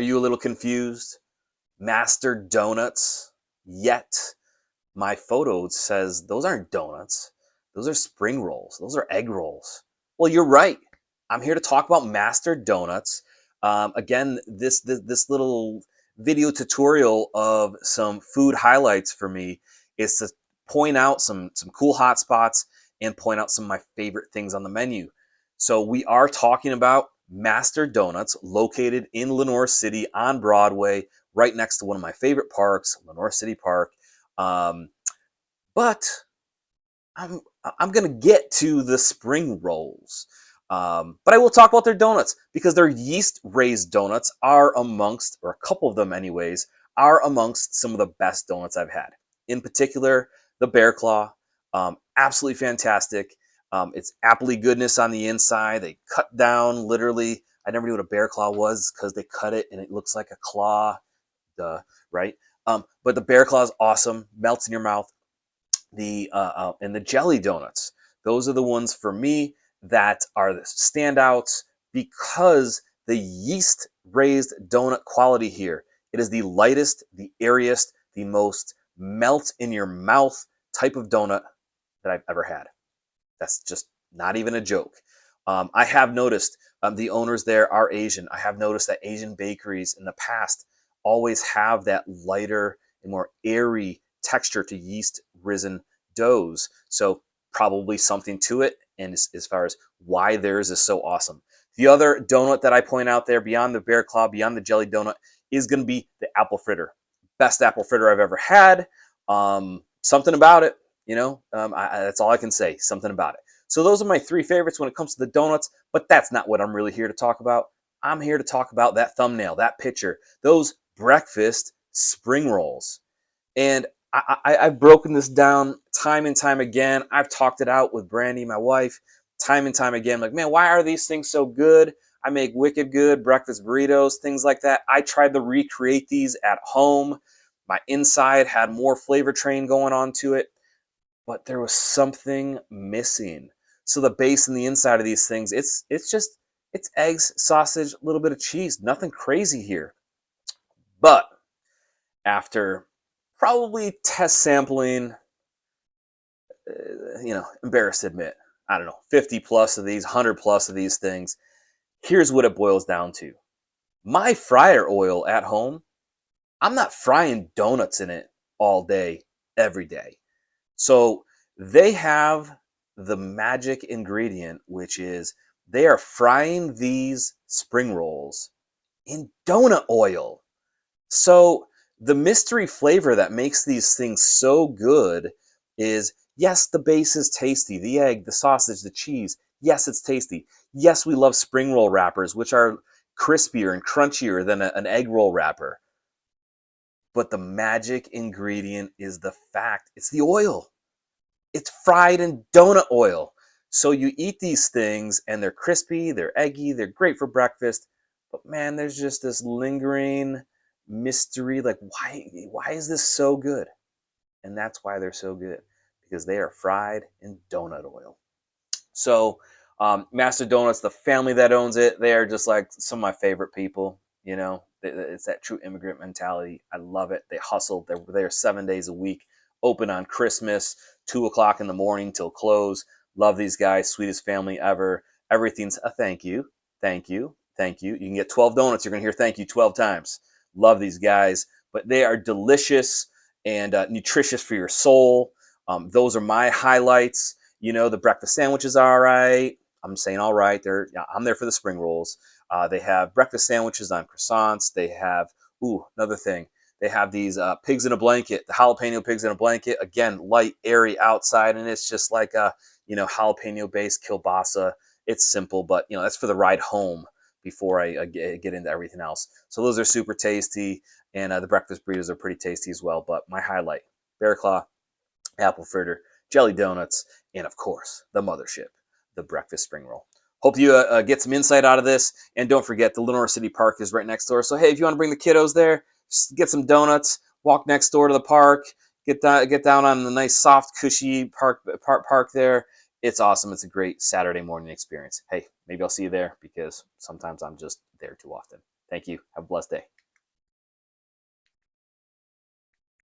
Are you a little confused? Master Donuts? Yet my photo says those aren't donuts. Those are spring rolls. Those are egg rolls. Well, you're right. I'm here to talk about Master Donuts. Again, this little video tutorial of some food highlights for me is to point out some cool hot spots and point out some of my favorite things on the menu. So we are talking about Master Donuts, located in Lenoir City on Broadway, right next to one of my favorite parks, Lenoir City Park. Um, but I'm I'm gonna get to the spring rolls. But I will talk about their donuts because their yeast raised donuts are amongst, or a couple of them anyways, are amongst some of the best donuts I've had. In particular, the Bear Claw, absolutely fantastic. It's appley goodness on the inside. They cut down literally. I never knew what a Bear Claw was because they cut it and it looks like a claw. Duh, right? But the Bear Claw is awesome. Melts in your mouth. And the jelly donuts. Those are the ones for me that are the standouts because the yeast raised donut quality here. It is the lightest, the airiest, the most melt in your mouth type of donut that I've ever had. That's just not even a joke. I have noticed the owners there are Asian. I have noticed that Asian bakeries in the past always have that lighter and more airy texture to yeast risen doughs. So probably something to it. And as far as why theirs is so awesome. The other donut that I point out there beyond the Bear Claw, beyond the jelly donut, is going to be the Apple Fritter. Best Apple Fritter I've ever had. Something about it, that's all I can say. Something about it. So those are my three favorites when it comes to the donuts, but that's not what I'm really here to talk about. I'm here to talk about that thumbnail, that picture, those breakfast spring rolls. And I've broken this down time and time again. I've talked it out with Brandy, my wife, time and time again. Like, man, why are these things so good? I make wicked good breakfast burritos, things like that. I tried to recreate these at home. My inside had more flavor train going on to it, but there was something missing. So the base and the inside of these things, it's eggs, sausage, a little bit of cheese, nothing crazy here. But after probably test sampling, embarrassed to admit, I don't know, 50 plus of these, 100 plus of these things, here's what it boils down to. My fryer oil at home, I'm not frying donuts in it all day, every day. So they have the magic ingredient, which is they are frying these spring rolls in donut oil. So the mystery flavor that makes these things so good is, yes, the base is tasty. The egg, the sausage, the cheese. Yes, it's tasty. Yes, we love spring roll wrappers, which are crispier and crunchier than an egg roll wrapper. But the magic ingredient is the fact it's the oil. It's fried in donut oil. So you eat these things and they're crispy, they're eggy, they're great for breakfast. But man, there's just this lingering mystery. Like, why is this so good? And that's why they're so good, because they are fried in donut oil. So Master Donuts, the family that owns it, they are just like some of my favorite people. It's that true immigrant mentality. I love it. They hustle. They're there 7 days a week, open on Christmas, 2 o'clock in the morning till close. Love these guys. Sweetest family ever. Everything's a thank you, thank you, thank you. You can get 12 donuts. You're going to hear thank you 12 times. Love these guys. But they are delicious and nutritious for your soul. Those are my highlights. The breakfast sandwiches are all right. I'm saying all right. I'm there for the spring rolls. They have breakfast sandwiches on croissants. They have, another thing. They have these pigs in a blanket, the jalapeno pigs in a blanket. Again, light, airy outside, and it's just like a, jalapeno-based kielbasa. It's simple, but, that's for the ride home before I get into everything else. So those are super tasty, and the breakfast burritos are pretty tasty as well. But my highlight, Bear Claw, Apple Fritter, jelly donuts, and of course, the mothership, the breakfast spring roll. Hope you get some insight out of this. And don't forget, the Lenoir City Park is right next door. So, hey, if you want to bring the kiddos there, just get some donuts, walk next door to the park, get down on the nice, soft, cushy park there. It's awesome. It's a great Saturday morning experience. Hey, maybe I'll see you there because sometimes I'm just there too often. Thank you. Have a blessed day.